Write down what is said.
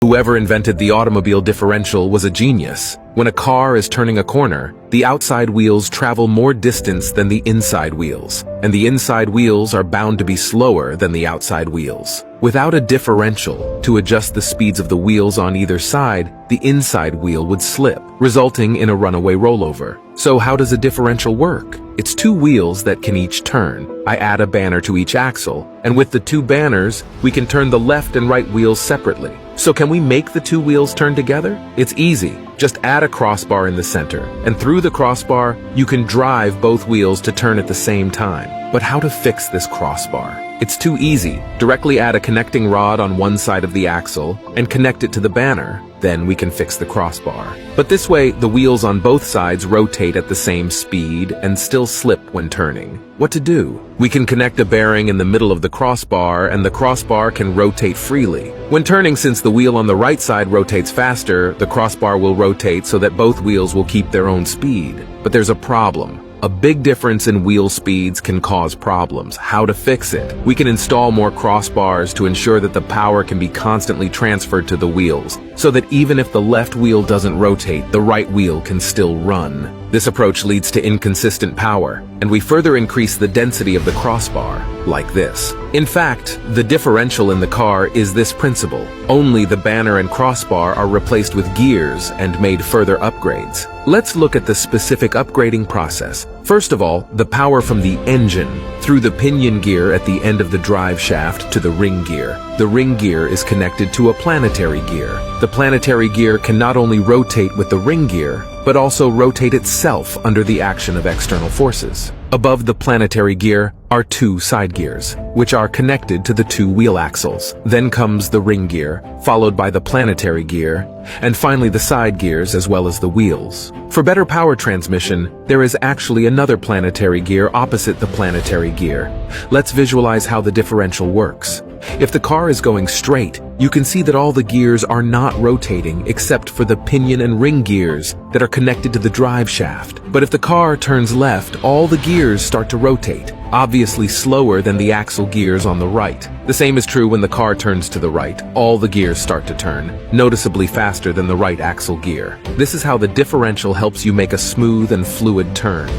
Whoever invented the automobile differential was a genius. When a car is turning a corner, the outside wheels travel more distance than the inside wheels, and the inside wheels are bound to be slower than the outside wheels. Without a differential to adjust the speeds of the wheels on either side, the inside wheel would slip, resulting in a runaway rollover. So how does a differential work? It's two wheels that can each turn. I add a banner to each axle, and with the two banners, we can turn the left and right wheels separately. So can we make the two wheels turn together? It's easy. Just add a crossbar in the center, and through the crossbar, you can drive both wheels to turn at the same time. But how to fix this crossbar? It's too easy. Directly add a connecting rod on one side of the axle and connect it to the banner. Then we can fix the crossbar. But this way, the wheels on both sides rotate at the same speed and still slip when turning. What to do? We can connect a bearing in the middle of the crossbar, and the crossbar can rotate freely. When turning, since the wheel on the right side rotates faster, the crossbar will rotate so that both wheels will keep their own speed. But there's a problem. A big difference in wheel speeds can cause problems. How to fix it? We can install more crossbars to ensure that the power can be constantly transferred to the wheels, so that even if the left wheel doesn't rotate, the right wheel can still run. This approach leads to inconsistent power, and we further increase the density of the crossbar, like this. In fact, the differential in the car is this principle. Only the banner and crossbar are replaced with gears and made further upgrades. Let's look at the specific upgrading process. First of all, the power from the engine through the pinion gear at the end of the drive shaft to the ring gear. The ring gear is connected to a planetary gear. The planetary gear can not only rotate with the ring gear, but also rotate itself under the action of external forces. Above the planetary gear are two side gears, which are connected to the two wheel axles. Then comes the ring gear, followed by the planetary gear, and finally the side gears as well as the wheels. For better power transmission, there is actually another planetary gear opposite the planetary gear. Let's visualize how the differential works. If the car is going straight, you can see that all the gears are not rotating except for the pinion and ring gears that are connected to the drive shaft. But if the car turns left, all the gears start to rotate, obviously slower than the axle gears on the right. The same is true when the car turns to the right. All the gears start to turn, noticeably faster than the right axle gear. This is how the differential helps you make a smooth and fluid turn.